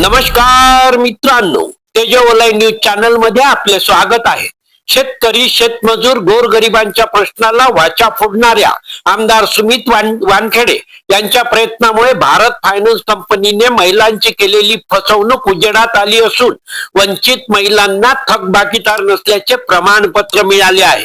नमस्कार मित्रांनो, तेजोवलय news channel मध्ये आपले स्वागत आहे। शेतकरी शेतमजूर गोरगरिबांच्या प्रश्नाला वाचा फोडणाऱ्या आमदार सुमित वानखेडे यांच्या प्रयत्नामुळे भारत फायनान्स कंपनीने महिलांची केलेली फसवणूक उजेडात आली असून वंचित महिलांना थकबाकीदार नसल्याचे प्रमाणपत्र मिळाले आहे।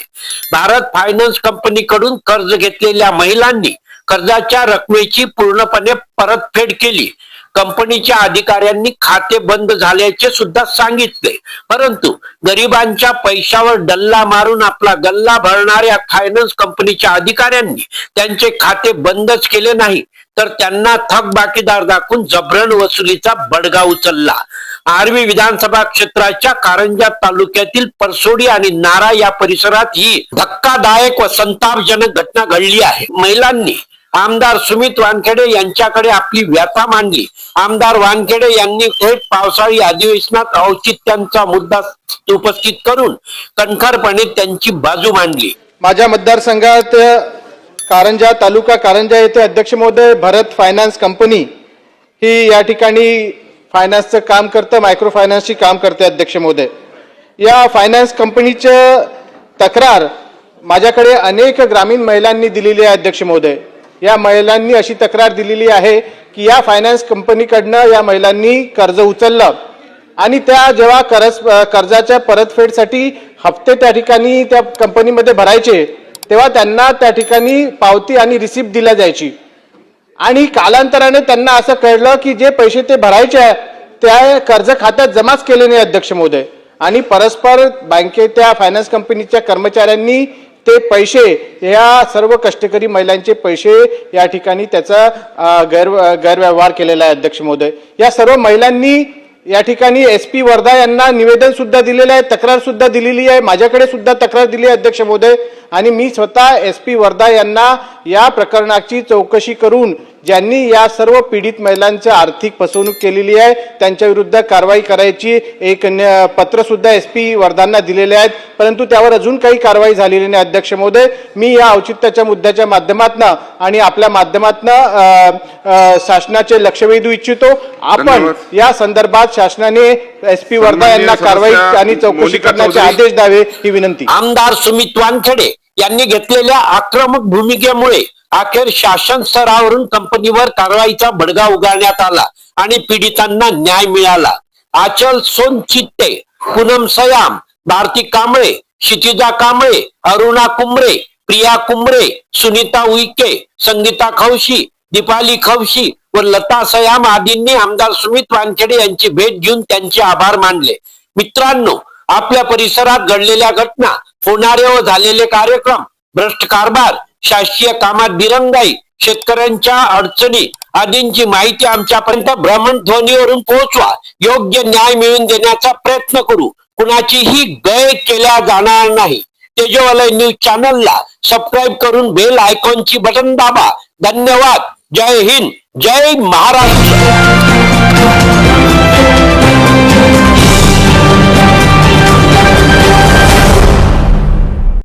भारत फायनान्स कंपनीकडून कर्ज घेतलेल्या महिलांनी कर्जाच्या रकमेची पूर्णपणे परतफेड केली। कंपनीच्या अधिकाऱ्यांनी खाते बंद झाल्याचे सुद्धा सांगितले, परंतु गरिबांच्या पैशावर डल्ला मारून आपला गल्ला भरणाऱ्या फायनान्स कंपनीच्या अधिकाऱ्यांनी त्यांचे खाते बंदच केले नाही, तर त्यांना थकबाकीदार दाखवून जबरन वसुलीचा बडगा उचलला। आर्वी विधानसभा क्षेत्राच्या कारंजा तालुक्यातील परसोडी आणि नारा या परिसरात ही धक्कादायक व संतापजनक घटना घडली आहे। महिलांनी आमदार सुमित वानखेडे यांच्याकडे आपली व्यथा मांडली। आमदार वानखेडे यांनी थेट पावसाळी अधिवेशनात औचित्यांचा मुद्दा उपस्थित करून कणखरपणे त्यांची बाजू मांडली। माझ्या मतदारसंघात कारंजा तालुका कारंजा येथे अध्यक्ष महोदय भरत फायनान्स कंपनी ही या ठिकाणी फायनान्सचं काम करते, मायक्रो फायनान्सची काम करते। अध्यक्ष महोदय, या फायनान्स कंपनीचं तक्रार माझ्याकडे अनेक ग्रामीण महिलांनी दिलेली आहे। अध्यक्ष महोदय, या महिलांनी अशी तक्रार दिलेली आहे की या फायनान्स कंपनीकडनं या महिलांनी कर्ज उचललं आणि त्या जेव्हा कर्जाच्या परतफेडसाठी हप्ते त्या ठिकाणी त्या कंपनीमध्ये भरायचे तेव्हा त्यांना त्या ठिकाणी पावती आणि रिसिप्ट दिल्या जायची आणि कालांतराने त्यांना असं कळलं की जे पैसे ते भरायचे त्या कर्ज खात्यात जमाच केले नाही। अध्यक्ष महोदय, आणि परस्पर बँकेच्या फायनान्स कंपनीच्या कर्मचाऱ्यांनी ते पैसे, या सर्व कष्टकरी महिलांचे पैसे या ठिकाणी त्याचा गैरव्यवहार केलेला आहे। अध्यक्ष महोदय, या सर्व महिलांनी या ठिकाणी SP वर्धा यांना निवेदन सुद्धा दिलेलं आहे, तक्रार सुद्धा दिलेली आहे, माझ्याकडे सुद्धा तक्रार दिली आहे। अध्यक्ष महोदय, आणि मी स्वतः SP वर्धा यांना या प्रकरणाची चौकशी करून ज्यांनी या सर्व पीडित महिलांची आर्थिक फसवणूक केलेली आहे त्यांच्या विरुद्ध कारवाई करायची एक पत्र सुद्धा SP वर्धांना दिलेले आहेत, परंतु त्यावर अजून काही कारवाई झालेली नाही। अध्यक्ष महोदय, मी या औचित्याच्या मुद्द्याच्या माध्यमातून आणि आपल्या माध्यमातून शासनाचे लक्ष वेधू इच्छितो। आपण या संदर्भात शासनाने SP वर्धा यांना कारवाई आणि चौकशी करण्याचे आदेश द्यावे ही विनंती। आमदार सुमित वानखेडे यांनी घेतलेल्या आक्रमक भूमिकेमुळे अखेर शासन स्तरावरून कंपनीवर कारवाईचा बडगा उगारण्यात आला आणि पीडितांना न्याय मिळाला। आचल सोनचित्ते, पूनम सयाम, भारती कांबळे, क्षितिजा कांबळे, अरुणा कुंबरे, प्रिया कुंबरे, सुनीता उईके, संगीता खवशी, दीपाली खवशी व लता सयाम आदींनी आमदार सुमित वानखेडे यांची भेट घेऊन त्यांचे आभार मानले। मित्रांनो, आपल्या परिसरात घडलेल्या घटना, होणारे व झालेले कार्यक्रम, भ्रष्ट कारभार, शासकीय कामात दिरंगाई, शेतकऱ्यांच्या अडचणी आदींची माहिती आमच्यापर्यंत भ्रमणध्वनीवरून पोहोचवा। योग्य न्याय मिळवून देण्याचा प्रयत्न करू, कुणाचीही गय केल्या जाणार नाही। तेजोवलय न्यूज चॅनलला सबस्क्राईब करून बेल आयकॉनची बटन दाबा। धन्यवाद। जय हिंद, जय महाराष्ट्र।